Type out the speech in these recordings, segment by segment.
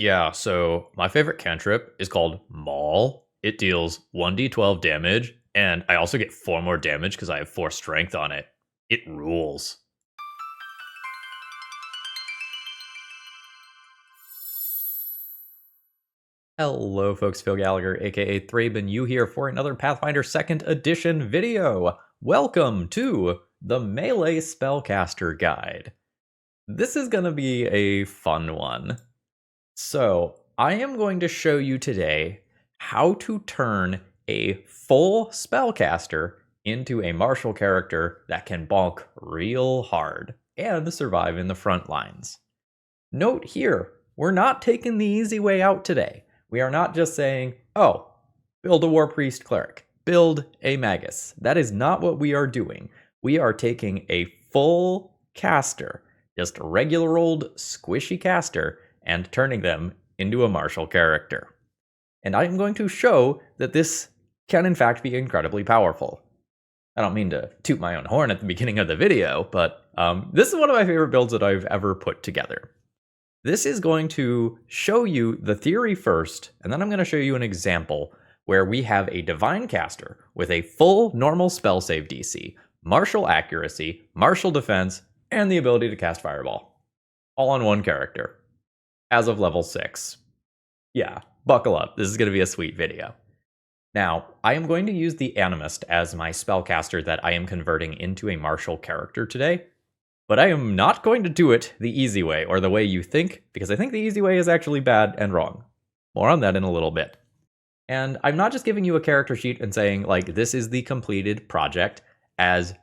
Yeah, so my favorite cantrip is called Maul. It deals 1d12 damage, and I also get 4 more damage because I have 4 strength on it. It rules. Hello folks, Phil Gallagher, aka Thraben, you here for another Pathfinder Second Edition video. Welcome to the Melee Spellcaster Guide. This is going to be a fun one. So, I am going to show you today how to turn a full spellcaster into a martial character that can bonk real hard and survive in the front lines. Note here, we're not taking the easy way out today. We are not just saying, oh, build a war priest cleric, build a magus. That is not what we are doing. We are taking a full caster, just a regular old squishy caster, and turning them into a martial character. And I'm going to show that this can in fact be incredibly powerful. I don't mean to toot my own horn at the beginning of the video, but this is one of my favorite builds that I've ever put together. This is going to show you the theory first, and then I'm going to show you an example where we have a divine caster with a full normal spell save DC, martial accuracy, martial defense, and the ability to cast fireball. All on one character. As of level 6. Yeah, buckle up. This is going to be a sweet video. Now, I am going to use the Animist as my spellcaster that I am converting into a martial character today. But I am not going to do it the easy way, or the way you think, because I think the easy way is actually bad and wrong. More on that in a little bit. And I'm not just giving you a character sheet and saying, like, this is the completed project, as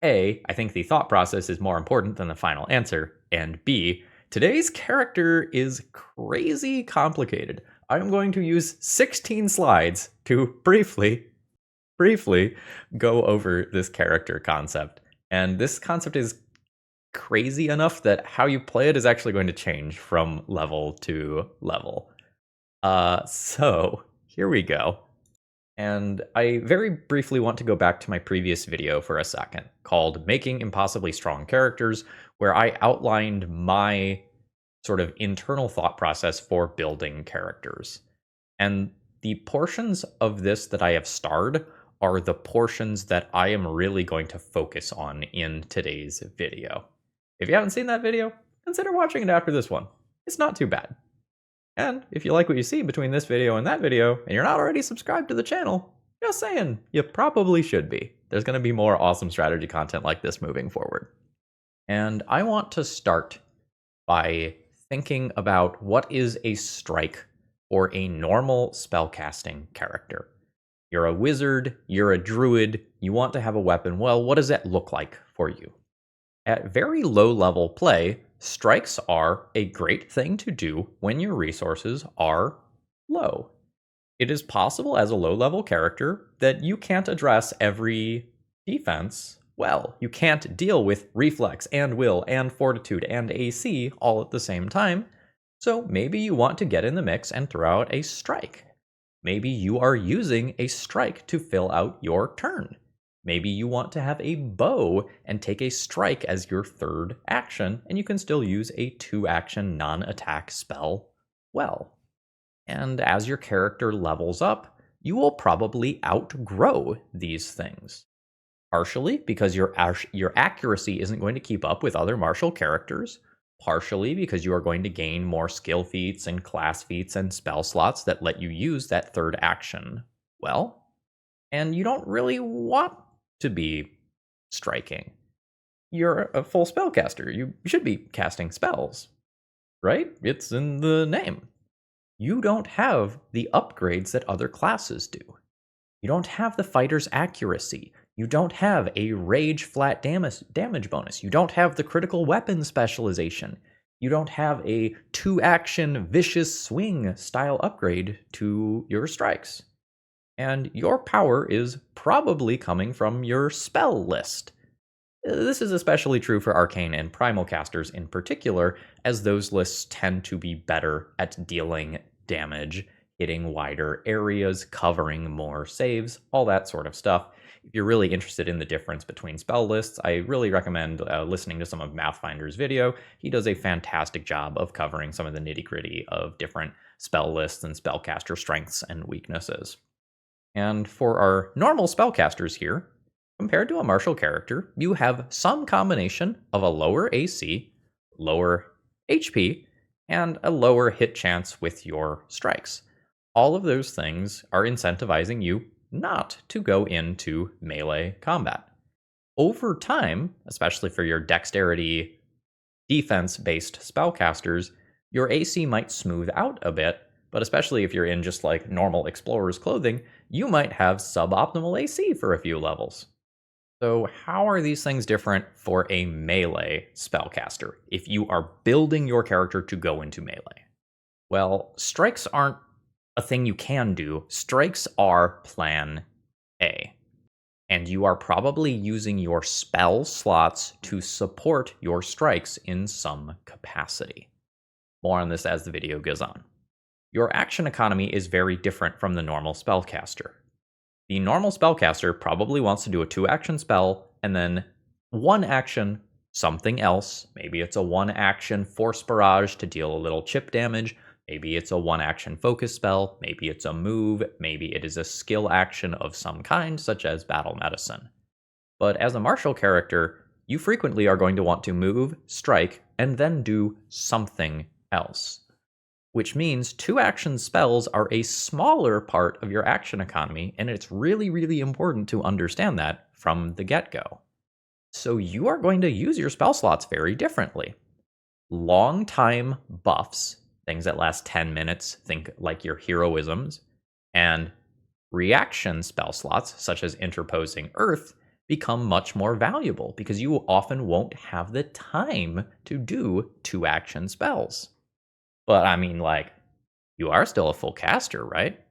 A, I think the thought process is more important than the final answer, and B, today's character is crazy complicated. I'm going to use 16 slides to briefly go over this character concept. And this concept is crazy enough that how you play it is actually going to change from level to level. So here we go. And I very briefly want to go back to my previous video for a second called Making Impossibly Strong Characters, where I outlined my sort of internal thought process for building characters. And the portions of this that I have starred are the portions that I am really going to focus on in today's video. If you haven't seen that video, consider watching it after this one. It's not too bad. And if you like what you see between this video and that video, and you're not already subscribed to the channel, just saying, you probably should be. There's going to be more awesome strategy content like this moving forward. And I want to start by thinking about what is a strike or a normal spellcasting character. You're a wizard, you're a druid, you want to have a weapon. Well, what does that look like for you? At very low level play, strikes are a great thing to do when your resources are low. It is possible as a low level character that you can't address every defense well. You can't deal with reflex and will and fortitude and AC all at the same time. So maybe you want to get in the mix and throw out a strike. Maybe you are using a strike to fill out your turn. Maybe you want to have a bow and take a strike as your third action, and you can still use a 2-action non-attack spell well. And as your character levels up, you will probably outgrow these things. Partially because your accuracy isn't going to keep up with other martial characters, partially because you are going to gain more skill feats and class feats and spell slots that let you use that third action well, and you don't really want to be striking. You're a full spellcaster. You should be casting spells, right? It's in the name. You don't have the upgrades that other classes do. You don't have the fighter's accuracy. You don't have a rage flat damage bonus. You don't have the critical weapon specialization. You don't have a 2-action vicious swing style upgrade to your strikes. And your power is probably coming from your spell list. This is especially true for arcane and primal casters in particular, as those lists tend to be better at dealing damage, hitting wider areas, covering more saves, all that sort of stuff. if you're really interested in the difference between spell lists, I really recommend listening to some of Mathfinder's video. He does a fantastic job of covering some of the nitty-gritty of different spell lists and spellcaster strengths and weaknesses. And for our normal spellcasters here, compared to a martial character, you have some combination of a lower AC, lower HP, and a lower hit chance with your strikes. All of those things are incentivizing you not to go into melee combat. Over time, especially for your dexterity defense-based spellcasters, your AC might smooth out a bit, but especially if you're in just like normal explorer's clothing, you might have suboptimal AC for a few levels. So how are these things different for a melee spellcaster if you are building your character to go into melee? Well, strikes aren't a thing you can do. Strikes are plan A. And you are probably using your spell slots to support your strikes in some capacity. More on this as the video goes on. Your action economy is very different from the normal spellcaster. The normal spellcaster probably wants to do a 2-action spell and then 1 action something else. Maybe it's a 1-action force barrage to deal a little chip damage. Maybe it's a 1-action focus spell. Maybe it's a move. Maybe it is a skill action of some kind, such as battle medicine. But as a martial character, you frequently are going to want to move, strike, and then do something else. Which means 2-action spells are a smaller part of your action economy, and it's really, really important to understand that from the get-go. So you are going to use your spell slots very differently. Long time buffs, things that last 10 minutes, think like your heroisms, and reaction spell slots, such as interposing earth, become much more valuable because you often won't have the time to do 2-action spells. But I mean, like, you are still a full caster, right?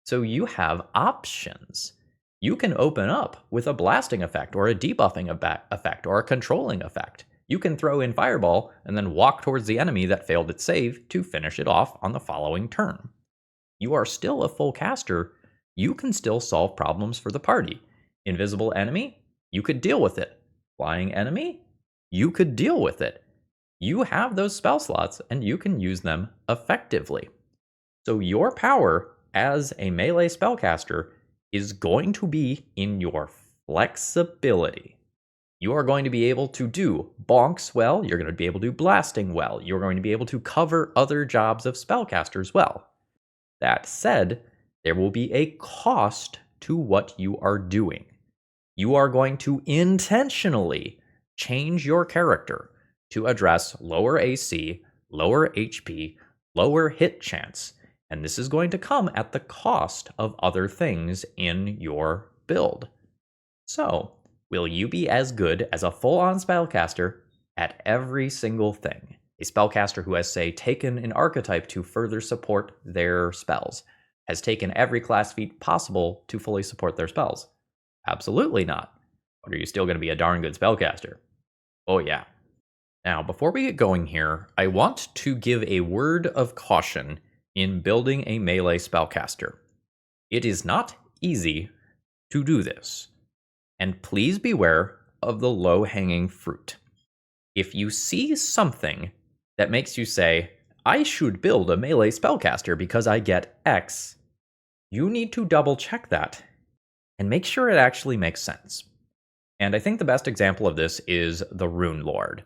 So you have options. You can open up with a blasting effect or a debuffing effect or a controlling effect. You can throw in Fireball and then walk towards the enemy that failed its save to finish it off on the following turn. You are still a full caster. You can still solve problems for the party. Invisible enemy? You could deal with it. Flying enemy? You could deal with it. You have those spell slots and you can use them effectively. So your power as a melee spellcaster is going to be in your flexibility. You are going to be able to do bonks well, you're going to be able to do blasting well, you're going to be able to cover other jobs of spellcasters well. That said, there will be a cost to what you are doing. You are going to intentionally change your character to address lower AC, lower HP, lower hit chance, and this is going to come at the cost of other things in your build. So, will you be as good as a full-on spellcaster at every single thing? A spellcaster who has, say, taken an archetype to further support their spells, has taken every class feat possible to fully support their spells? Absolutely not. But are you still going to be a darn good spellcaster? Oh yeah. Now, before we get going here, I want to give a word of caution in building a melee spellcaster. It is not easy to do this, and please beware of the low-hanging fruit. If you see something that makes you say, I should build a melee spellcaster because I get X, you need to double-check that and make sure it actually makes sense. And I think the best example of this is the Rune Lord.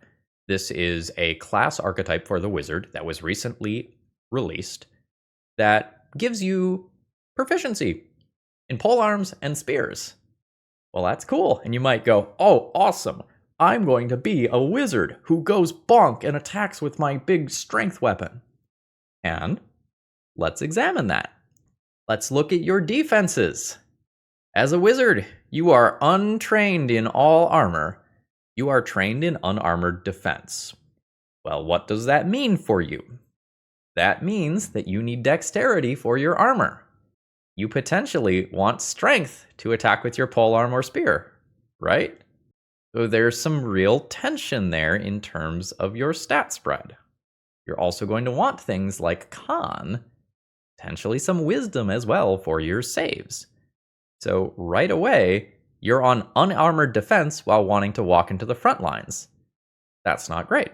This is a class archetype for the wizard that was recently released that gives you proficiency in polearms and spears. Well, that's cool. And you might go, oh, awesome. I'm going to be a wizard who goes bonk and attacks with my big strength weapon. And let's examine that. Let's look at your defenses. As a wizard, you are untrained in all armor. You are trained in unarmored defense. Well, what does that mean for you? That means that you need dexterity for your armor. You potentially want strength to attack with your polearm or spear, right? So there's some real tension there in terms of your stat spread. You're also going to want things like con, potentially some wisdom as well for your saves. So right away, you're on unarmored defense while wanting to walk into the front lines. That's not great.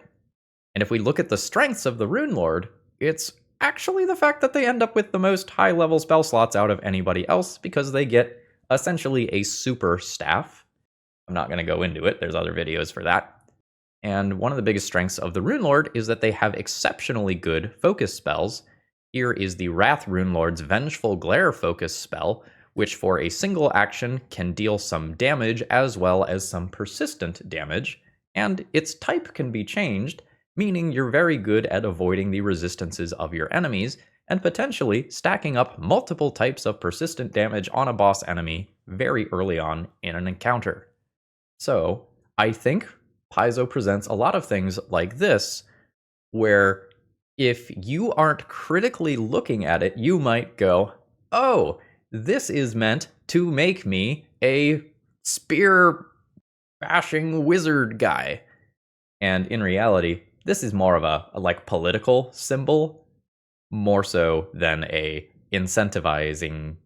And if we look at the strengths of the Rune Lord, it's actually the fact that they end up with the most high-level spell slots out of anybody else because they get essentially a super staff. I'm not going to go into it, there's other videos for that. And one of the biggest strengths of the Rune Lord is that they have exceptionally good focus spells. Here is the Wrath Rune Lord's Vengeful Glare focus spell, which for a single action can deal some damage as well as some persistent damage, and its type can be changed, meaning you're very good at avoiding the resistances of your enemies, and potentially stacking up multiple types of persistent damage on a boss enemy very early on in an encounter. So, I think Paizo presents a lot of things like this, where if you aren't critically looking at it, you might go, oh, this is meant to make me a spear-bashing wizard guy. And in reality, this is more of a like political symbol, more so than a incentivizing,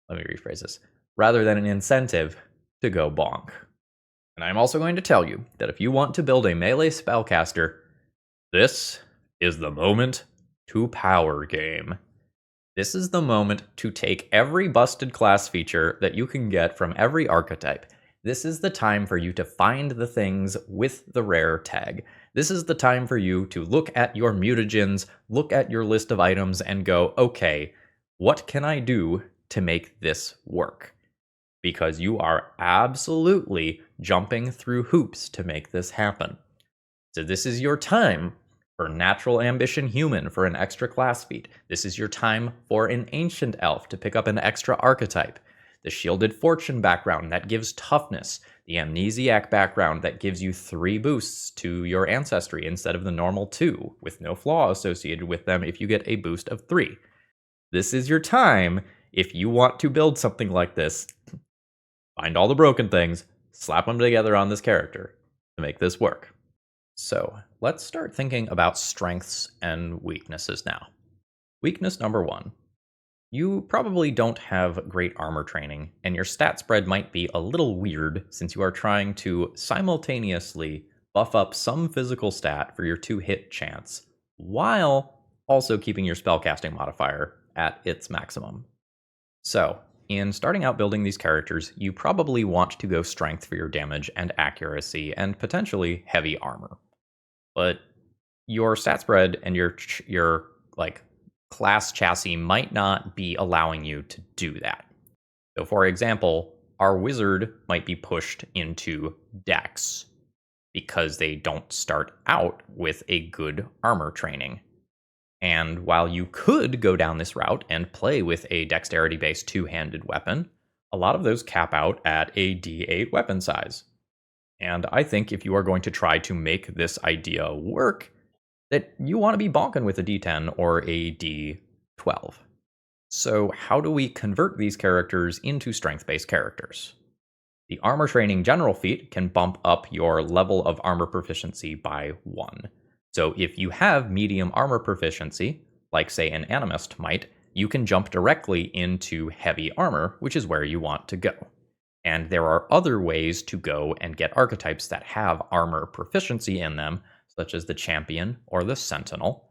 let me rephrase this, rather than an incentive to go bonk. And I'm also going to tell you that if you want to build a melee spellcaster, this is the moment to power game. This is the moment to take every busted class feature that you can get from every archetype. This is the time for you to find the things with the rare tag. This is the time for you to look at your mutagens, look at your list of items, and go, okay, what can I do to make this work? Because you are absolutely jumping through hoops to make this happen. So this is your time for Natural Ambition Human for an extra class feat. This is your time for an Ancient Elf to pick up an extra archetype. The Shielded Fortune background that gives toughness. The Amnesiac background that gives you 3 boosts to your ancestry instead of the normal 2, with no flaw associated with them if you get a boost of 3. This is your time if you want to build something like this. Find all the broken things, slap them together on this character to make this work. So let's start thinking about strengths and weaknesses now. Weakness number 1. You probably don't have great armor training, and your stat spread might be a little weird since you are trying to simultaneously buff up some physical stat for your 2-hit chance, while also keeping your spellcasting modifier at its maximum. So, in starting out building these characters, you probably want to go strength for your damage and accuracy, and potentially heavy armor. But your stat spread and your class chassis might not be allowing you to do that. So for example, our wizard might be pushed into dex because they don't start out with a good armor training. And while you could go down this route and play with a dexterity-based 2-handed weapon, a lot of those cap out at a D8 weapon size. And I think if you are going to try to make this idea work, that you want to be bonking with a D10 or a D12. So how do we convert these characters into strength-based characters? The armor training general feat can bump up your level of armor proficiency by 1. So if you have medium armor proficiency, like say an Animist might, you can jump directly into heavy armor, which is where you want to go. And there are other ways to go and get archetypes that have armor proficiency in them, such as the Champion or the Sentinel.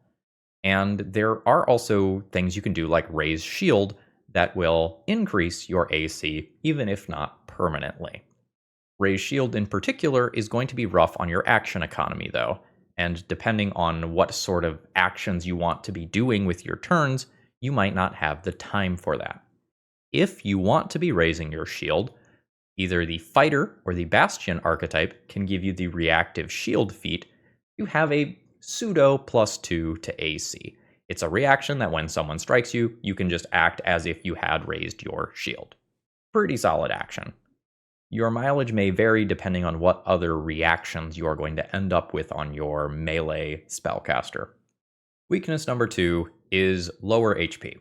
And there are also things you can do like Raise Shield that will increase your AC, even if not permanently. Raise Shield in particular is going to be rough on your action economy though, and depending on what sort of actions you want to be doing with your turns, you might not have the time for that. If you want to be raising your shield, either the Fighter or the Bastion archetype can give you the reactive shield feat. You have a pseudo +2 to AC. It's a reaction that when someone strikes you, you can just act as if you had raised your shield. Pretty solid action. Your mileage may vary depending on what other reactions you are going to end up with on your melee spellcaster. Weakness number 2 is lower HP.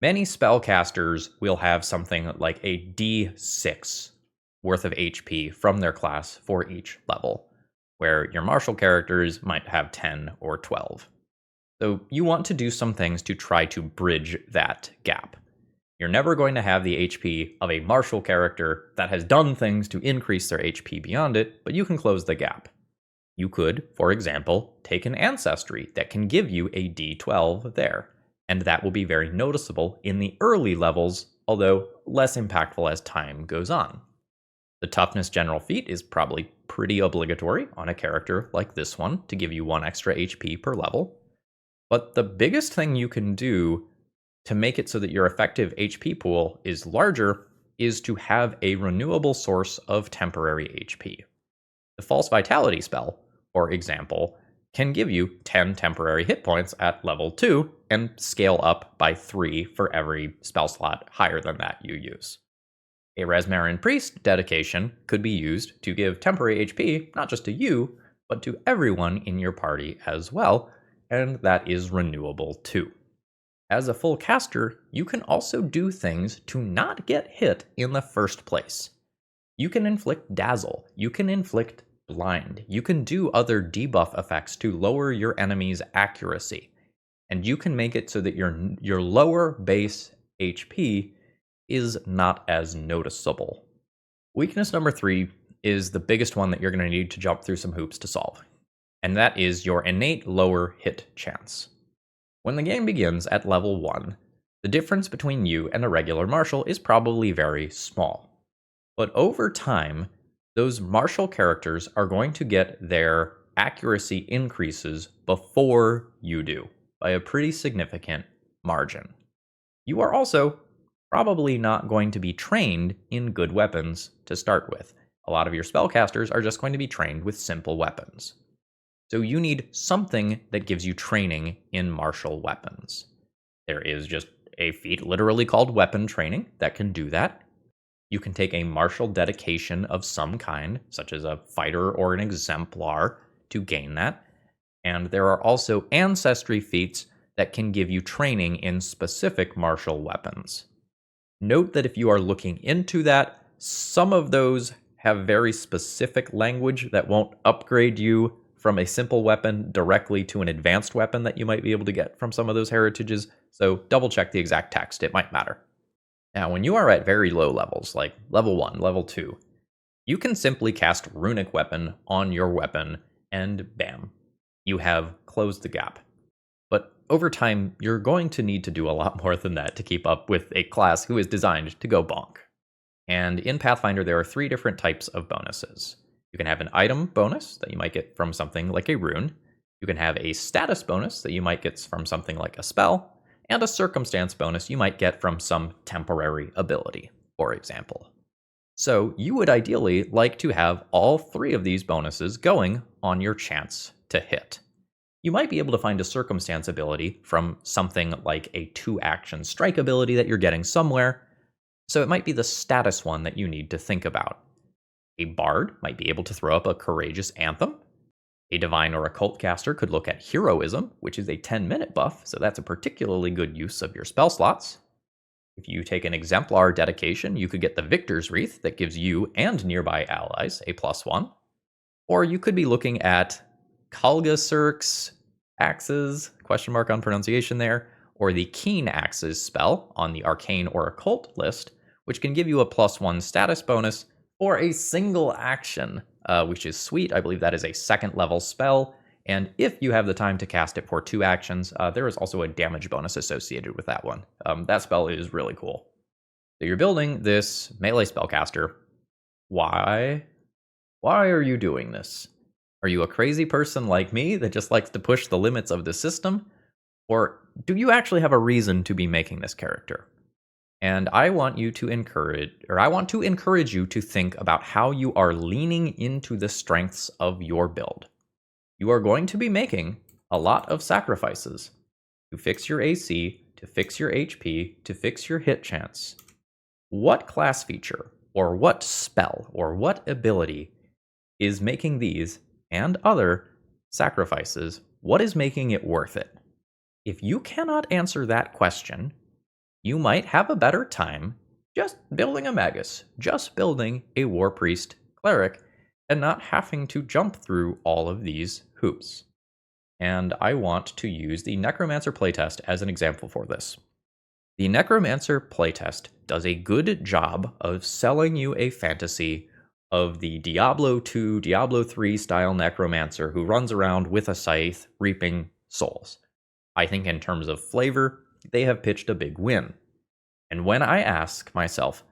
Many spellcasters will have something like a D6 worth of HP from their class for each level, where your martial characters might have 10 or 12. So you want to do some things to try to bridge that gap. You're never going to have the HP of a martial character that has done things to increase their HP beyond it, but you can close the gap. You could, for example, take an ancestry that can give you a D12 there, and that will be very noticeable in the early levels, although less impactful as time goes on. The toughness general feat is probably pretty obligatory on a character like this one to give you 1 extra HP per level. But the biggest thing you can do to make it so that your effective HP pool is larger is to have a renewable source of temporary HP. The False Vitality spell, for example, can give you 10 temporary hit points at level 2 and scale up by 3 for every spell slot higher than that you use. A Resmarin Priest dedication could be used to give temporary HP not just to you, but to everyone in your party as well, and that is renewable too. As a full caster, you can also do things to not get hit in the first place. You can inflict Dazzle, you can inflict Blind, you can do other debuff effects to lower your enemy's accuracy, and you can make it so that your lower base HP is not as noticeable. Weakness number 3 is the biggest one that you're going to need to jump through some hoops to solve, and that is your innate lower hit chance. When the game begins at level 1, the difference between you and a regular martial is probably very small. But over time, those martial characters are going to get their accuracy increases before you do, by a pretty significant margin. You are also probably not going to be trained in good weapons to start with. A lot of your spellcasters are just going to be trained with simple weapons. So you need something that gives you training in martial weapons. There is just a feat literally called weapon training that can do that. You can take a martial dedication of some kind, such as a fighter or an exemplar, to gain that. And there are also ancestry feats that can give you training in specific martial weapons. Note that if you are looking into that, some of those have very specific language that won't upgrade you from a simple weapon directly to an advanced weapon that you might be able to get from some of those heritages, so double check the exact text, it might matter. Now, when you are at very low levels, like level 1, level 2, you can simply cast Runic Weapon on your weapon, and bam, you have closed the gap. But over time, you're going to need to do a lot more than that to keep up with a class who is designed to go bonk. And in Pathfinder, there are 3 different types of bonuses. You can have an item bonus that you might get from something like a rune. You can have a status bonus that you might get from something like a spell. And a circumstance bonus you might get from some temporary ability, for example. So you would ideally like to have all 3 of these bonuses going on your chance to hit. You might be able to find a circumstance ability from something like a 2-action strike ability that you're getting somewhere, so it might be the status one that you need to think about. A bard might be able to throw up a courageous anthem. A divine or occult caster could look at heroism, which is a 10-minute buff, so that's a particularly good use of your spell slots. If you take an exemplar dedication, you could get the Victor's Wreath that gives you and nearby allies a +1. Or you could be looking at Kalgasirk's Axes, question mark on pronunciation there, or the Keen Axes spell on the Arcane or Occult list, which can give you a +1 status bonus, or a single action, which is sweet. I believe that is a 2nd level spell, and if you have the time to cast it for 2 actions, there is also a damage bonus associated with that one. That spell is really cool. So you're building this melee spellcaster. Why? Why are you doing this? Are you a crazy person like me that just likes to push the limits of the system? Or do you actually have a reason to be making this character? And I want to encourage you to think about how you are leaning into the strengths of your build. You are going to be making a lot of sacrifices to fix your AC, to fix your HP, to fix your hit chance. What class feature, or what spell, or what ability is making these and other sacrifices, what is making it worth it? If you cannot answer that question, you might have a better time just building a Magus, just building a War Priest Cleric, and not having to jump through all of these hoops. And I want to use the Necromancer playtest as an example for this. The Necromancer playtest does a good job of selling you a fantasy of the Diablo 2, Diablo 3 style Necromancer who runs around with a scythe reaping souls. I think in terms of flavor, they have pitched a big win. And when I ask myself,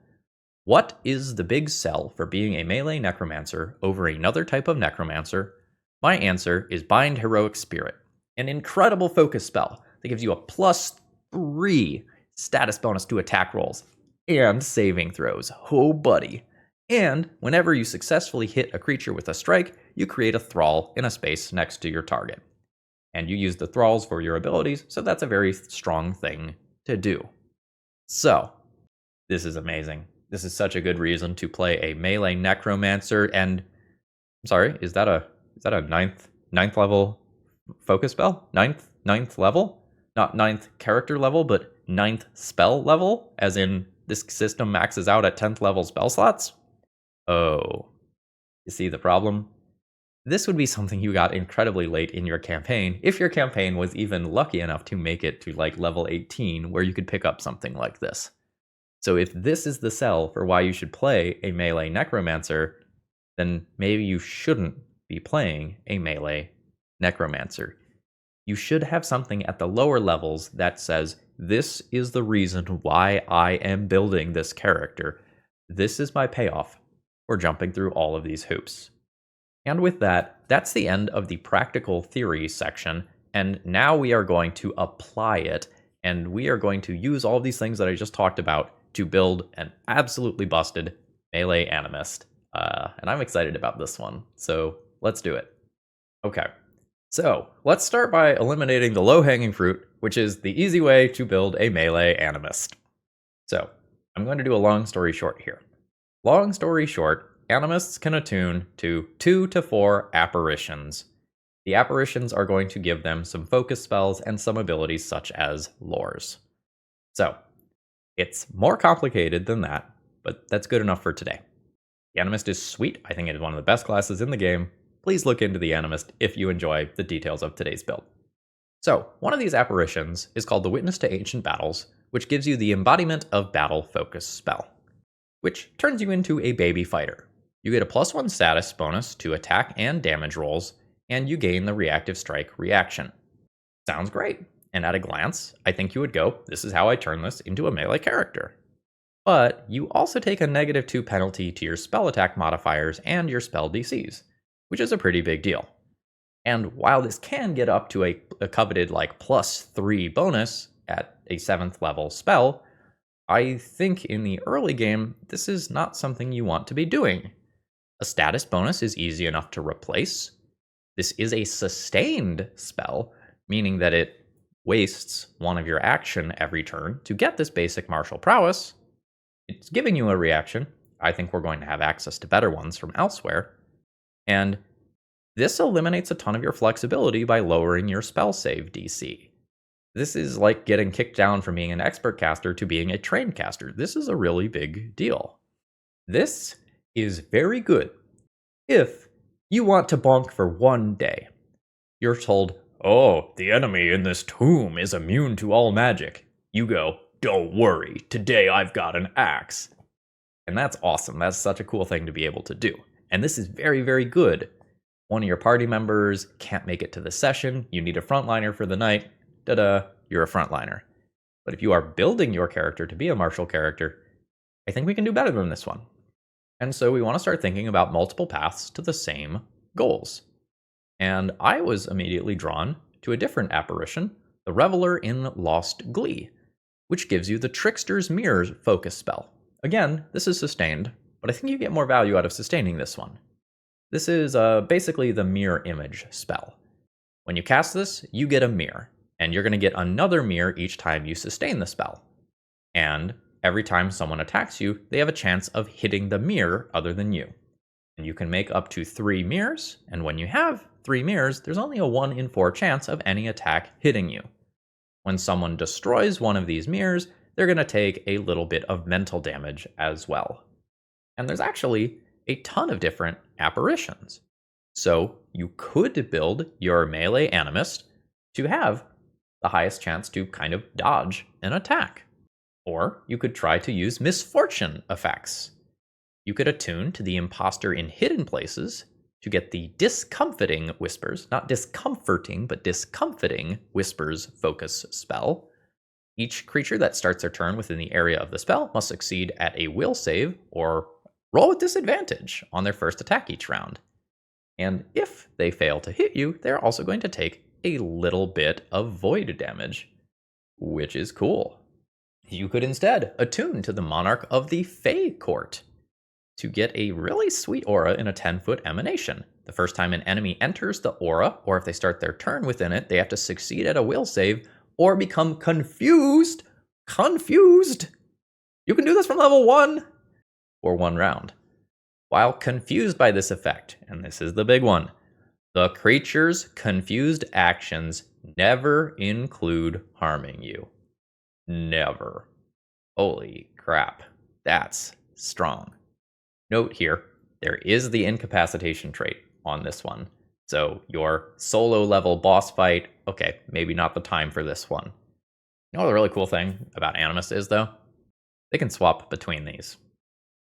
what is the big sell for being a melee Necromancer over another type of Necromancer? My answer is Bind Heroic Spirit, an incredible focus spell that gives you a +3 status bonus to attack rolls and saving throws. Oh, buddy. And whenever you successfully hit a creature with a strike, you create a thrall in a space next to your target. And you use the thralls for your abilities, so that's a very strong thing to do. So, this is amazing. This is such a good reason to play a melee Necromancer, and I'm sorry, is that a ninth level focus spell? Ninth level? Not ninth character level, but ninth spell level, as in this system maxes out at 10th level spell slots? Oh, you see the problem? This would be something you got incredibly late in your campaign, if your campaign was even lucky enough to make it to like level 18, where you could pick up something like this. So if this is the sell for why you should play a melee Necromancer, then maybe you shouldn't be playing a melee Necromancer. You should have something at the lower levels that says, this is the reason why I am building this character. This is my payoff for jumping through all of these hoops. And with that, that's the end of the practical theory section, and now we are going to apply it, and we are going to use all of these things that I just talked about to build an absolutely busted melee Animist. And I'm excited about this one, so let's do it. Okay, so let's start by eliminating the low-hanging fruit, which is the easy way to build a melee Animist. So I'm going to do a long story short here. Long story short, Animists can attune to 2 to 4 apparitions. The apparitions are going to give them some focus spells and some abilities such as lores. So, it's more complicated than that, but that's good enough for today. The Animist is sweet. I think it is one of the best classes in the game. Please look into the Animist if you enjoy the details of today's build. So, one of these apparitions is called the Witness to Ancient Battles, which gives you the Embodiment of Battle focus spell, which turns you into a baby fighter. You get a +1 status bonus to attack and damage rolls, and you gain the reactive strike reaction. Sounds great, and at a glance, I think you would go, this is how I turn this into a melee character. But you also take a -2 penalty to your spell attack modifiers and your spell DCs, which is a pretty big deal. And while this can get up to a coveted like +3 bonus at a 7th level spell, I think in the early game, this is not something you want to be doing. A status bonus is easy enough to replace. This is a sustained spell, meaning that it wastes one of your action every turn to get this basic martial prowess. It's giving you a reaction. I think we're going to have access to better ones from elsewhere. And this eliminates a ton of your flexibility by lowering your spell save DC. This is like getting kicked down from being an expert caster to being a trained caster. This is a really big deal. This is very good if you want to bonk for one day. You're told, oh, the enemy in this tomb is immune to all magic. You go, don't worry, today I've got an axe. And that's awesome. That's such a cool thing to be able to do. And this is very, very good. One of your party members can't make it to the session. You need a frontliner for the night. Ta-da, you're a frontliner. But if you are building your character to be a martial character, I think we can do better than this one. And so we want to start thinking about multiple paths to the same goals. And I was immediately drawn to a different apparition, the Reveler in Lost Glee, which gives you the Trickster's Mirror focus spell. Again, this is sustained, but I think you get more value out of sustaining this one. This is basically the mirror image spell. When you cast this, you get a mirror, and you're going to get another mirror each time you sustain the spell. And every time someone attacks you, they have a chance of hitting the mirror other than you. And you can make up to 3 mirrors, and when you have 3 mirrors, there's only a 1 in 4 chance of any attack hitting you. When someone destroys one of these mirrors, they're going to take a little bit of mental damage as well. And there's actually a ton of different apparitions. So you could build your melee Animist to have the highest chance to kind of dodge an attack. Or you could try to use misfortune effects. You could attune to the imposter in hidden places to get the discomfiting whispers, not discomforting, but discomfiting whispers focus spell. Each creature that starts their turn within the area of the spell must succeed at a will save or roll with disadvantage on their first attack each round. And if they fail to hit you, they're also going to take a little bit of void damage, which is cool. You could instead attune to the Monarch of the Fey Court to get a really sweet aura in a 10-foot emanation. The first time an enemy enters the aura, or if they start their turn within it, they have to succeed at a will save or become confused. You can do this from level 1 for 1 round. While confused by this effect, and this is the big one, the creature's confused actions never include harming you. Never. Holy crap. That's strong. Note here, there is the incapacitation trait on this one. So your solo level boss fight, okay, maybe not the time for this one. You know what the really cool thing about Animist is, though? They can swap between these.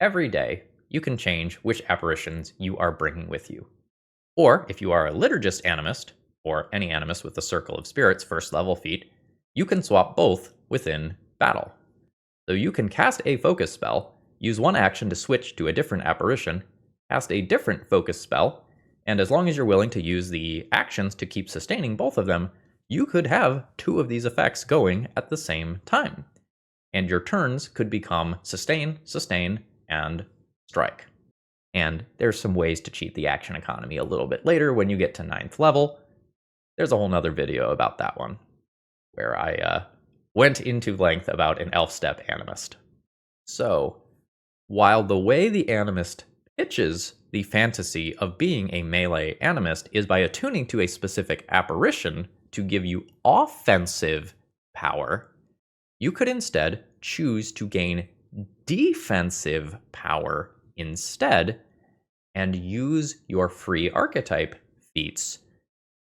Every day, you can change which apparitions you are bringing with you. Or, if you are a liturgist animist, or any animist with the Circle of Spirits first level feat, you can swap both within battle. So you can cast a focus spell, use one action to switch to a different apparition, cast a different focus spell, and as long as you're willing to use the actions to keep sustaining both of them, you could have 2 of these effects going at the same time. And your turns could become sustain, and strike. And there's some ways to cheat the action economy a little bit later when you get to 9th level. There's a whole nother video about that one, where I went into length about an elf step animist. So, while the way the animist pitches the fantasy of being a melee animist is by attuning to a specific apparition to give you offensive power, you could instead choose to gain defensive power instead and use your free archetype feats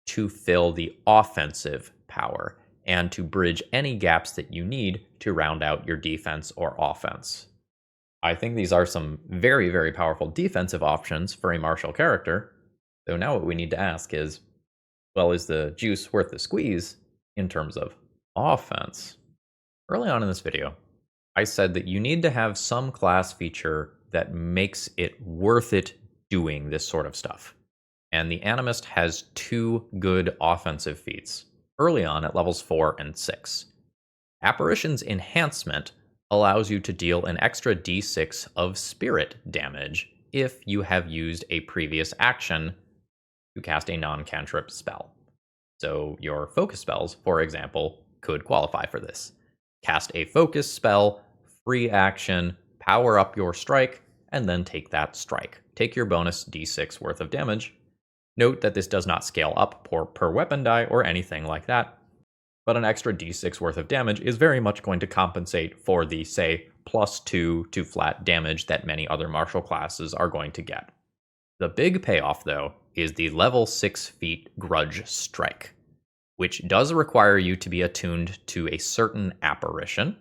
to fill the offensive power and to bridge any gaps that you need to round out your defense or offense. I think these are some very, very powerful defensive options for a martial character. So now what we need to ask is, well, is the juice worth the squeeze in terms of offense? Early on in this video, I said that you need to have some class feature that makes it worth it doing this sort of stuff. And the Animist has 2 good offensive feats early on at levels 4 and 6. Apparitions Enhancement allows you to deal an extra d6 of spirit damage if you have used a previous action to cast a non-cantrip spell. So your focus spells, for example, could qualify for this. Cast a focus spell, free action, power up your strike, and then take that strike. Take your bonus d6 worth of damage. Note that this does not scale up per weapon die or anything like that, but an extra d6 worth of damage is very much going to compensate for the, say, +2 to flat damage that many other martial classes are going to get. The big payoff, though, is the level 6 feat Grudge Strike, which does require you to be attuned to a certain apparition.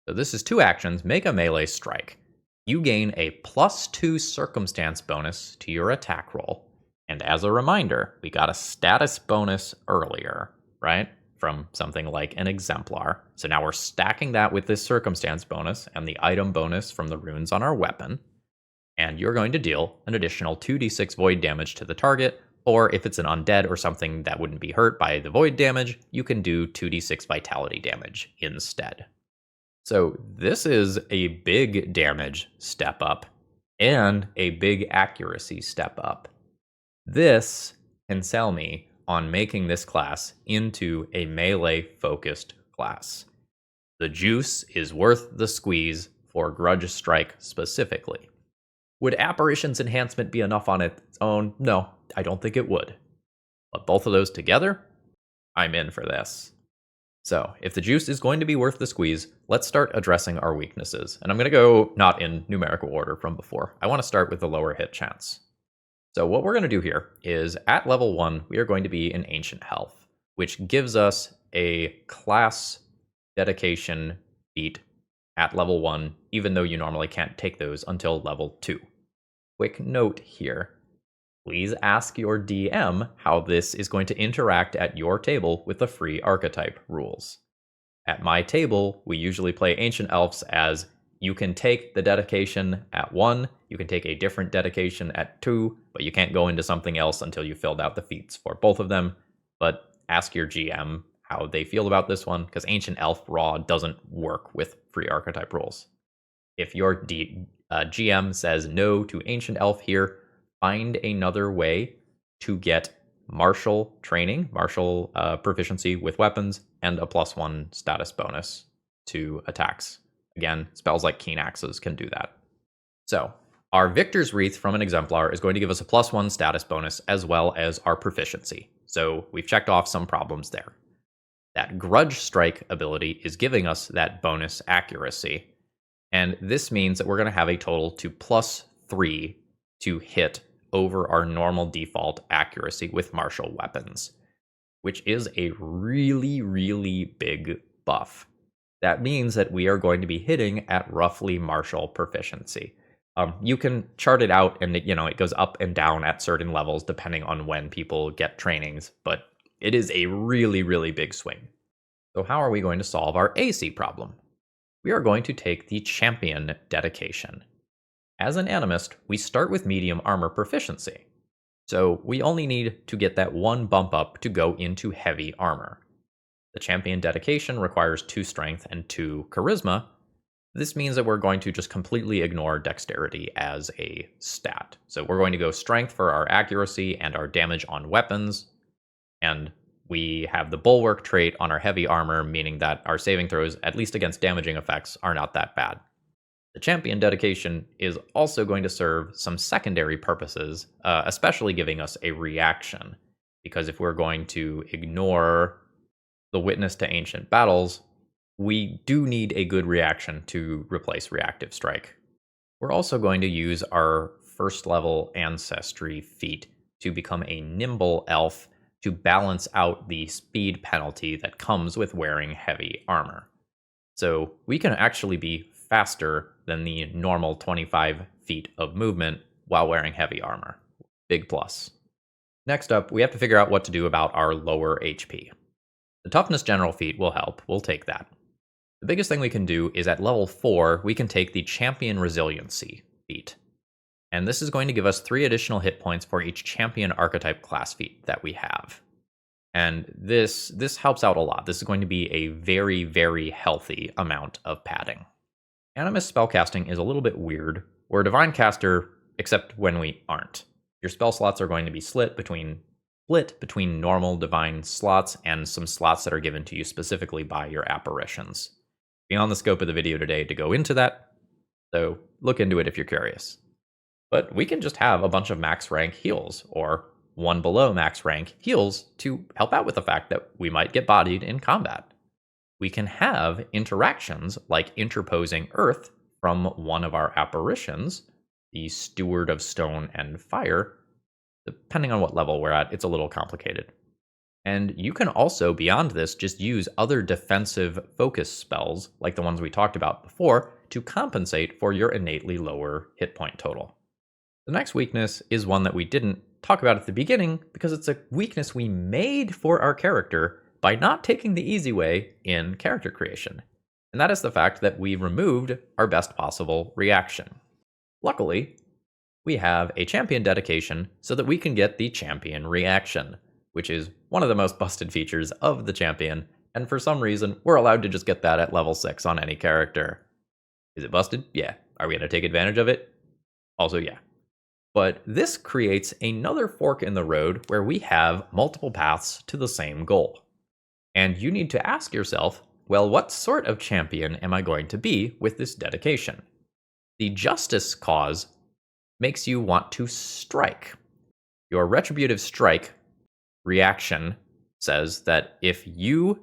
So this is 2 actions, make a melee strike. You gain a +2 circumstance bonus to your attack roll. And as a reminder, we got a status bonus earlier, right? From something like an exemplar. So now we're stacking that with this circumstance bonus and the item bonus from the runes on our weapon. And you're going to deal an additional 2d6 void damage to the target, or if it's an undead or something that wouldn't be hurt by the void damage, you can do 2d6 vitality damage instead. So this is a big damage step up and a big accuracy step up. This can sell me on making this class into a melee-focused class. The juice is worth the squeeze for Grudge Strike specifically. Would Apparitions Enhancement be enough on its own? No, I don't think it would. But both of those together, I'm in for this. So, if the juice is going to be worth the squeeze, let's start addressing our weaknesses. And I'm going to go not in numerical order from before. I want to start with the lower hit chance. So what we're going to do here is at level 1, we are going to be in Ancient Health, which gives us a class dedication feat at level 1, even though you normally can't take those until level 2. Quick note here. Please ask your DM how this is going to interact at your table with the free archetype rules. At my table, we usually play Ancient Elves as you can take the dedication at 1, you can take a different dedication at 2, but you can't go into something else until you filled out the feats for both of them. But ask your GM how they feel about this one, because Ancient Elf Raw doesn't work with free archetype rules. If your GM says no to Ancient Elf here, find another way to get martial training, martial proficiency with weapons, and a +1 status bonus to attacks. Again, spells like Keen Axes can do that. So, our Victor's Wreath from an Exemplar is going to give us a +1 status bonus as well as our proficiency. So, we've checked off some problems there. That Grudge Strike ability is giving us that bonus accuracy. And this means that we're going to have a total to +3 to hit over our normal default accuracy with martial weapons, which is a really, really big buff. That means that we are going to be hitting at roughly martial proficiency. You can chart it out, and it goes up and down at certain levels depending on when people get trainings, but it is a really, really big swing. So how are we going to solve our AC problem? We are going to take the Champion dedication. As an Animist, we start with medium armor proficiency, so we only need to get that 1 bump up to go into heavy armor. The Champion dedication requires 2 strength and 2 charisma. This means that we're going to just completely ignore dexterity as a stat. So we're going to go strength for our accuracy and our damage on weapons, and we have the bulwark trait on our heavy armor, meaning that our saving throws, at least against damaging effects, are not that bad. The Champion dedication is also going to serve some secondary purposes, especially giving us a reaction, because if we're going to ignore the Witness to Ancient Battles, we do need a good reaction to replace Reactive Strike. We're also going to use our first level Ancestry feat to become a Nimble Elf to balance out the speed penalty that comes with wearing heavy armor. So we can actually be faster than the normal 25 feet of movement while wearing heavy armor. Big plus. Next up, we have to figure out what to do about our lower HP. The Toughness General feat will help, we'll take that. The biggest thing we can do is at level 4, we can take the Champion Resiliency feat. And this is going to give us 3 additional hit points for each Champion Archetype class feat that we have. And this helps out a lot. This is going to be a very, very healthy amount of padding. Animist spellcasting is a little bit weird. We're a Divine Caster, except when we aren't. Your spell slots are going to be split between normal Divine slots and some slots that are given to you specifically by your apparitions. Beyond the scope of the video today to go into that, so look into it if you're curious. But we can just have a bunch of max rank heals, or 1 below max rank heals to help out with the fact that we might get bodied in combat. We can have interactions like interposing Earth from one of our apparitions, the Steward of Stone and Fire. Depending on what level we're at, it's a little complicated. And you can also, beyond this, just use other defensive focus spells, like the ones we talked about before, to compensate for your innately lower hit point total. The next weakness is one that we didn't talk about at the beginning, because it's a weakness we made for our character by not taking the easy way in character creation. And that is the fact that we removed our best possible reaction. Luckily, we have a Champion dedication so that we can get the Champion reaction, which is one of the most busted features of the Champion, and for some reason, we're allowed to just get that at level 6 on any character. Is it busted? Yeah. Are we going to take advantage of it? Also, yeah. But this creates another fork in the road where we have multiple paths to the same goal. And you need to ask yourself, well, what sort of champion am I going to be with this dedication? The Justice cause makes you want to strike. Your Retributive Strike reaction says that if your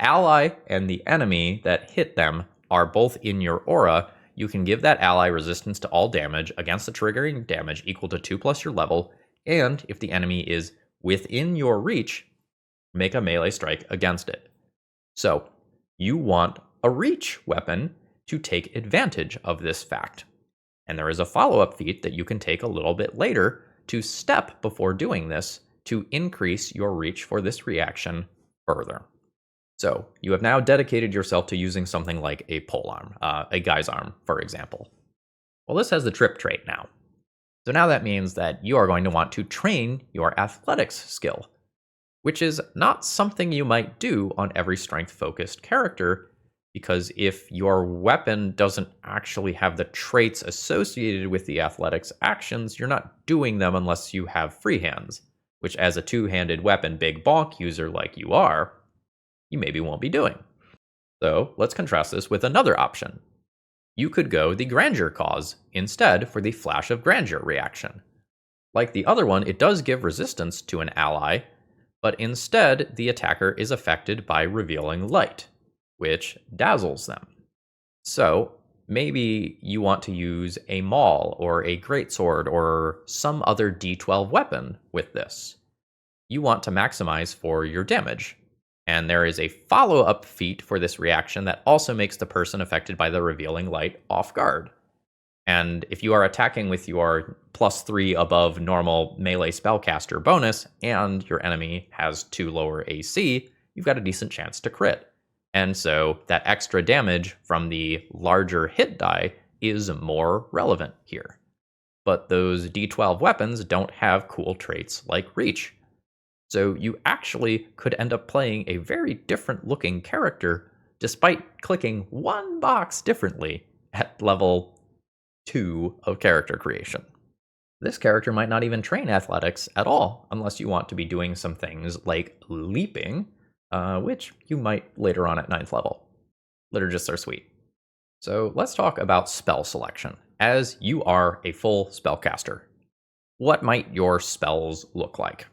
ally and the enemy that hit them are both in your aura, you can give that ally resistance to all damage against the triggering damage equal to 2 plus your level, and if the enemy is within your reach, make a melee strike against it. So, you want a reach weapon to take advantage of this fact. And there is a follow-up feat that you can take a little bit later to step before doing this to increase your reach for this reaction further. So you have now dedicated yourself to using something like a polearm, a guy's arm, for example. Well, this has the trip trait now. So now that means that you are going to want to train your athletics skill, which is not something you might do on every strength-focused character, because if your weapon doesn't actually have the traits associated with the athletics actions, you're not doing them unless you have free hands, which as a two-handed weapon big bonk user like you are, you maybe won't be doing. So let's contrast this with another option. You could go the grandeur cause instead for the flash of grandeur reaction. Like the other one, it does give resistance to an ally, but instead the attacker is affected by revealing light, which dazzles them. So maybe you want to use a maul or a greatsword or some other D12 weapon with this. You want to maximize for your damage. And there is a follow-up feat for this reaction that also makes the person affected by the revealing light off guard. And if you are attacking with your +3 above normal melee spellcaster bonus, and your enemy has 2 lower AC, you've got a decent chance to crit. And so that extra damage from the larger hit die is more relevant here. But those D12 weapons don't have cool traits like reach. So you actually could end up playing a very different looking character despite clicking one box differently at level 2 of character creation. This character might not even train athletics at all unless you want to be doing some things like leaping, which you might later on at 9th level. Liturgists are sweet. So let's talk about spell selection. As you are a full spellcaster, what might your spells look like?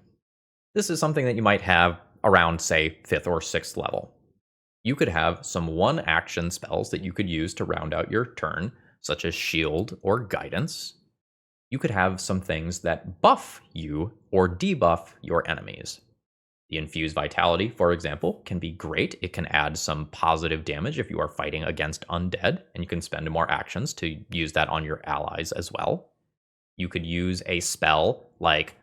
This is something that you might have around, say, 5th or 6th level. You could have some one-action spells that you could use to round out your turn, such as Shield or Guidance. You could have some things that buff you or debuff your enemies. The Infused Vitality, for example, can be great. It can add some positive damage if you are fighting against undead, and you can spend more actions to use that on your allies as well. You could use a spell like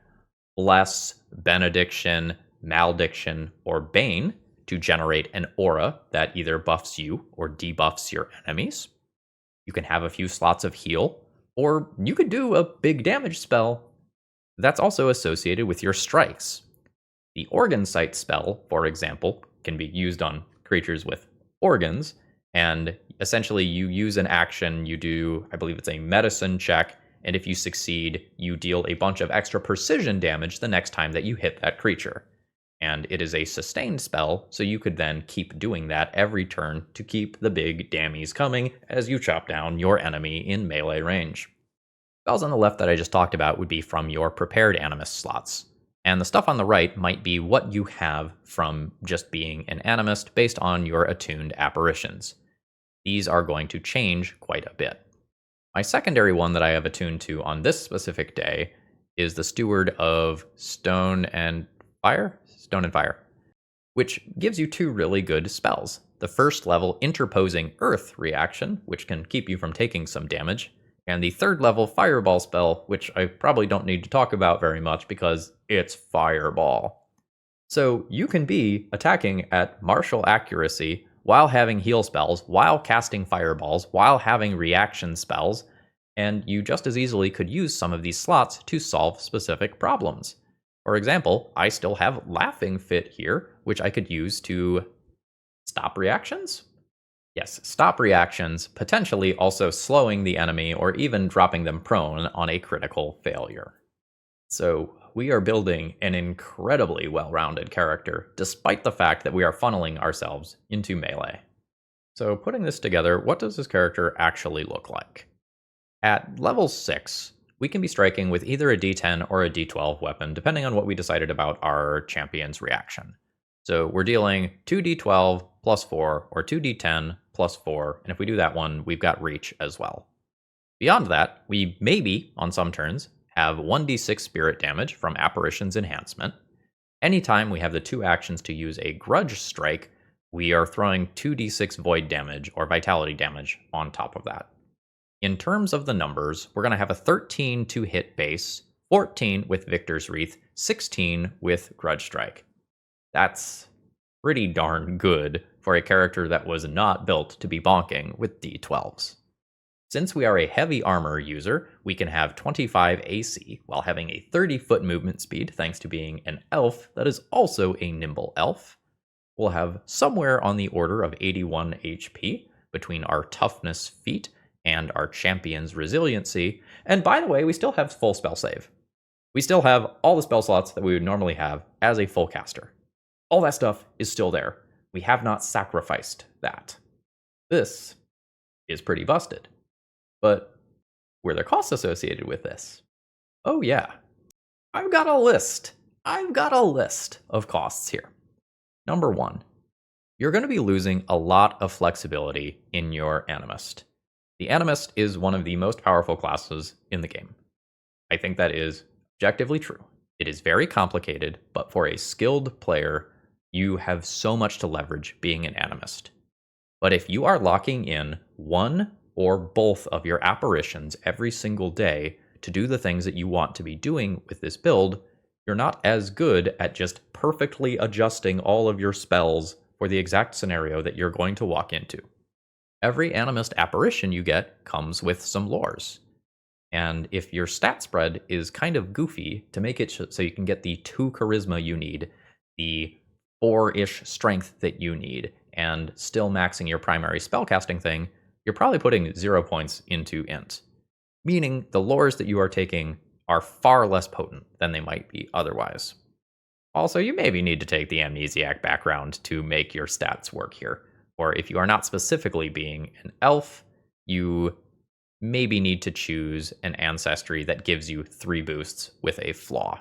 Bless, Benediction, Malediction, or Bane to generate an aura that either buffs you or debuffs your enemies. You can have a few slots of heal, or you could do a big damage spell that's also associated with your strikes. The Organ Sight spell, for example, can be used on creatures with organs, and essentially you use an action, you do, I believe it's a medicine check, and if you succeed, you deal a bunch of extra precision damage the next time that you hit that creature. And it is a sustained spell, so you could then keep doing that every turn to keep the big dammies coming as you chop down your enemy in melee range. Spells on the left that I just talked about would be from your prepared Animist slots. And the stuff on the right might be what you have from just being an Animist based on your attuned apparitions. These are going to change quite a bit. My secondary one that I have attuned to on this specific day is the Steward of Stone and Fire, which gives you 2 really good spells. The first level Interposing Earth reaction, which can keep you from taking some damage, and the 3rd level Fireball spell, which I probably don't need to talk about very much because it's Fireball. So you can be attacking at martial accuracy while having heal spells, while casting fireballs, while having reaction spells, and you just as easily could use some of these slots to solve specific problems. For example, I still have Laughing Fit here, which I could use to stop reactions? Yes, stop reactions, potentially also slowing the enemy or even dropping them prone on a critical failure. So we are building an incredibly well-rounded character, despite the fact that we are funneling ourselves into melee. So putting this together, what does this character actually look like? At level 6, we can be striking with either a D10 or a D12 weapon, depending on what we decided about our champion's reaction. So we're dealing 2d12 plus 4, or 2d10 plus 4, and if we do that one, we've got reach as well. Beyond that, we maybe, on some turns, have 1d6 spirit damage from Apparitions Enhancement. Anytime we have the 2 actions to use a Grudge Strike, we are throwing 2d6 void damage or vitality damage on top of that. In terms of the numbers, we're going to have a 13 to hit base, 14 with Victor's Wreath, 16 with Grudge Strike. That's pretty darn good for a character that was not built to be bonking with d12s. Since we are a heavy armor user, we can have 25 AC while having a 30-foot movement speed thanks to being an elf that is also a nimble elf. We'll have somewhere on the order of 81 HP between our toughness feat and our champion's resiliency. And by the way, we still have full spell save. We still have all the spell slots that we would normally have as a full caster. All that stuff is still there. We have not sacrificed that. This is pretty busted. But were there costs associated with this? Oh yeah. I've got a list. Of costs here. Number 1, you're going to be losing a lot of flexibility in your Animist. The Animist is one of the most powerful classes in the game. I think that is objectively true. It is very complicated, but for a skilled player, you have so much to leverage being an Animist. But if you are locking in one or both of your apparitions every single day to do the things that you want to be doing with this build, you're not as good at just perfectly adjusting all of your spells for the exact scenario that you're going to walk into. Every Animist apparition you get comes with some lores. And if your stat spread is kind of goofy to make it so you can get the 2 charisma you need, the 4-ish strength that you need, and still maxing your primary spellcasting thing, you're probably putting 0 points into int. Meaning the lores that you are taking are far less potent than they might be otherwise. Also, you maybe need to take the amnesiac background to make your stats work here. Or if you are not specifically being an elf, you maybe need to choose an ancestry that gives you 3 boosts with a flaw.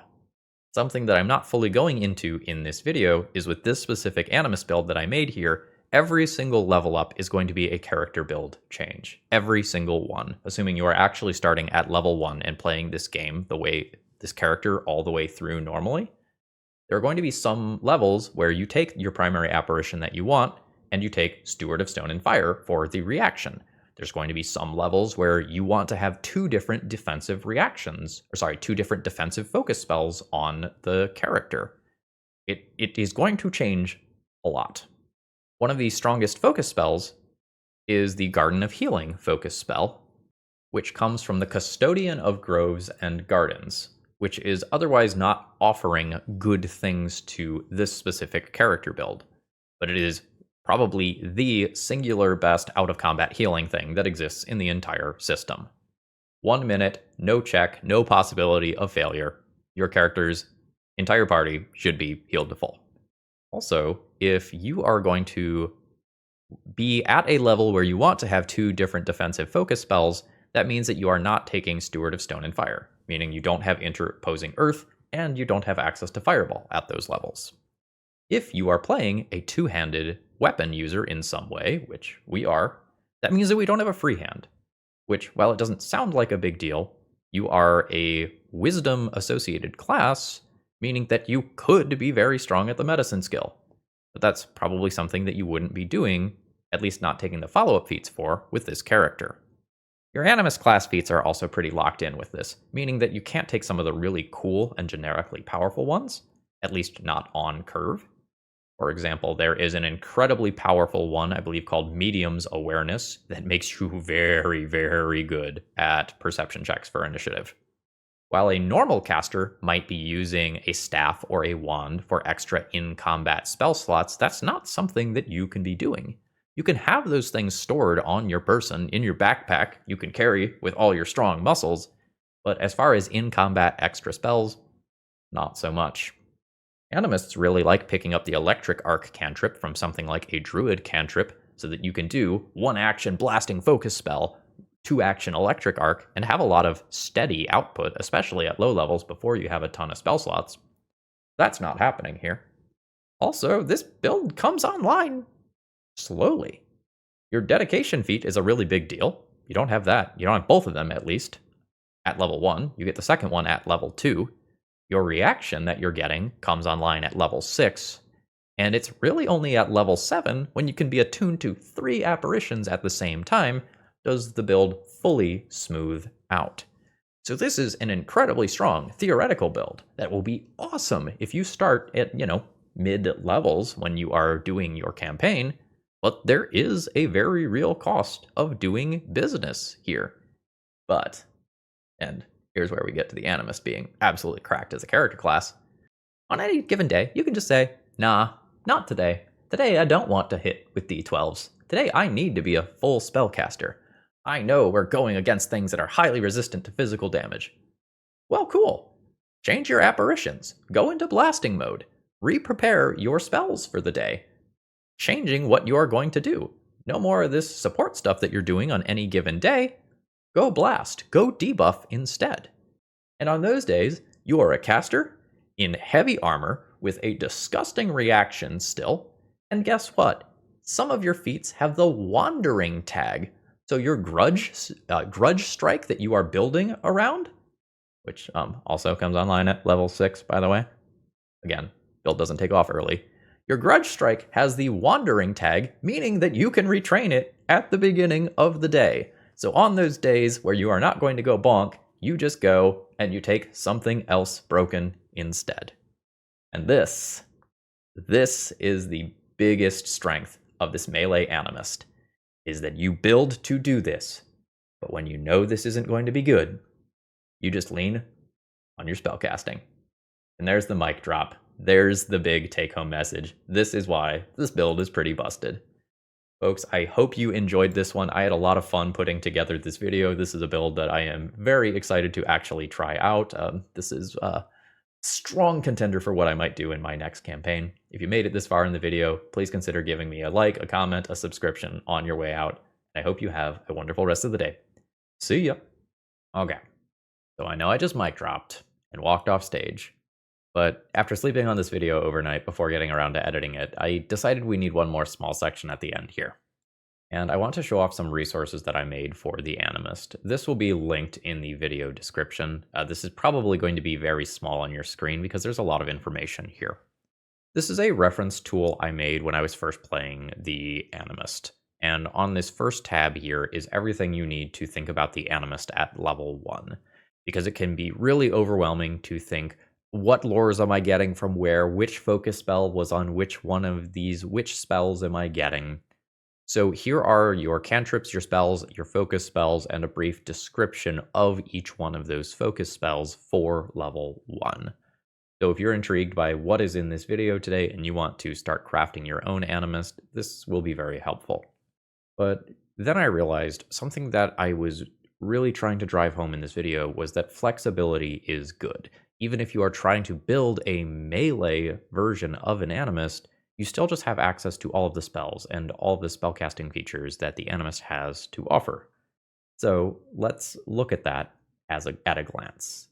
Something that I'm not fully going into in this video is with this specific Animist build that I made here, every single level up is going to be a character build change. Every single one, assuming you are actually starting at level 1 and playing this game the way this character all the way through normally. There are going to be some levels where you take your primary apparition that you want, and you take Steward of Stone and Fire for the reaction. There's going to be some levels where you want to have 2 different defensive reactions, 2 different defensive focus spells on the character. It is going to change a lot. One of the strongest focus spells is the Garden of Healing focus spell, which comes from the Custodian of Groves and Gardens, which is otherwise not offering good things to this specific character build, but it is probably the singular best out-of-combat healing thing that exists in the entire system. 1 minute, no check, no possibility of failure. Your character's entire party should be healed to full. Also, if you are going to be at a level where you want to have 2 different defensive focus spells, that means that you are not taking Steward of Stone and Fire, meaning you don't have interposing Earth, and you don't have access to Fireball at those levels. If you are playing a 2-handed weapon user in some way, which we are, that means that we don't have a free hand, which, while it doesn't sound like a big deal, you are a wisdom-associated class, meaning that you could be very strong at the medicine skill. But that's probably something that you wouldn't be doing, at least not taking the follow-up feats for, with this character. Your Animist class feats are also pretty locked in with this, meaning that you can't take some of the really cool and generically powerful ones, at least not on curve. For example, there is an incredibly powerful one, I believe, called Medium's Awareness, that makes you very, very good at perception checks for initiative. While a normal caster might be using a staff or a wand for extra in-combat spell slots, that's not something that you can be doing. You can have those things stored on your person, in your backpack, you can carry with all your strong muscles, but as far as in-combat extra spells, not so much. Animists really like picking up the Electric Arc cantrip from something like a Druid cantrip, so that you can do 1-action blasting focus spell, 2-action Electric Arc, and have a lot of steady output, especially at low levels before you have a ton of spell slots. That's not happening here. Also, this build comes online slowly. Your dedication feat is a really big deal. You don't have that. You don't have both of them, at least, at level 1. You get the second one at level 2. Your reaction that you're getting comes online at level 6. And it's really only at level 7, when you can be attuned to 3 apparitions at the same time, does the build fully smooth out. So this is an incredibly strong theoretical build that will be awesome if you start at, mid levels when you are doing your campaign, but there is a very real cost of doing business here. But, and here's where we get to the Animist being absolutely cracked as a character class, on any given day, you can just say, nah, not today. Today I don't want to hit with D12s. Today I need to be a full spellcaster. I know we're going against things that are highly resistant to physical damage. Well, cool. Change your apparitions. Go into blasting mode. Re-prepare your spells for the day. Changing what you are going to do. No more of this support stuff that you're doing on any given day. Go blast. Go debuff instead. And on those days, you are a caster in heavy armor with a disgusting reaction still. And guess what? Some of your feats have the wandering tag. So your grudge strike that you are building around, which also comes online at level 6, by the way. Again, build doesn't take off early. Your grudge strike has the wandering tag, meaning that you can retrain it at the beginning of the day. So on those days where you are not going to go bonk, you just go and you take something else broken instead. And this is the biggest strength of this melee Animist, is that you build to do this, but when you know this isn't going to be good, you just lean on your spellcasting. And there's the mic drop. There's the big take-home message. This is why this build is pretty busted. Folks, I hope you enjoyed this one. I had a lot of fun putting together this video. This is a build that I am very excited to actually try out. This is a strong contender for what I might do in my next campaign. If you made it this far in the video, please consider giving me a like, a comment, a subscription on your way out. I hope you have a wonderful rest of the day. See ya. Okay, so I know I just mic dropped and walked off stage, but after sleeping on this video overnight before getting around to editing it, I decided we need one more small section at the end here. And I want to show off some resources that I made for the Animist. This will be linked in the video description. This is probably going to be very small on your screen because there's a lot of information here. This is a reference tool I made when I was first playing the Animist. And on this first tab here is everything you need to think about the Animist at level 1. Because it can be really overwhelming to think, what lores am I getting from where? Which focus spell was on which one of these? Which spells am I getting? So here are your cantrips, your spells, your focus spells, and a brief description of each one of those focus spells for level 1. So if you're intrigued by what is in this video today and you want to start crafting your own Animist, this will be very helpful. But then I realized something that I was really trying to drive home in this video was that flexibility is good. Even if you are trying to build a melee version of an Animist, you still just have access to all of the spells and all of the spellcasting features that the Animist has to offer. So let's look at that at a glance.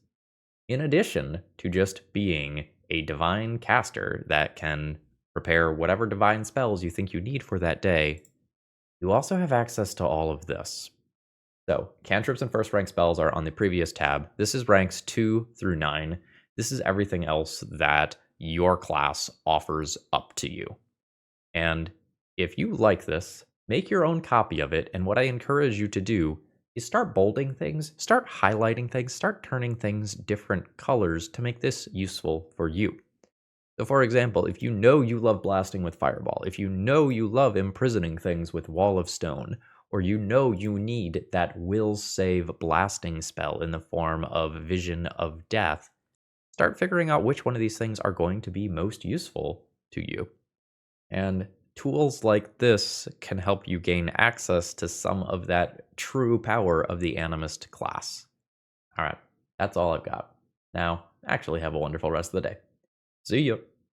In addition to just being a divine caster that can prepare whatever divine spells you think you need for that day, you also have access to all of this. So cantrips and first rank spells are on the previous tab. This is ranks 2 through 9. This is everything else that your class offers up to you. And if you like this, make your own copy of it, and what I encourage you to do is start bolding things, start highlighting things, start turning things different colors to make this useful for you. So for example, if you know you love blasting with Fireball, if you know you love imprisoning things with Wall of Stone, or you know you need that will save blasting spell in the form of Vision of Death, start figuring out which one of these things are going to be most useful to you. And tools like this can help you gain access to some of that true power of the Animist class. All right, that's all I've got. Now, actually have a wonderful rest of the day. See ya.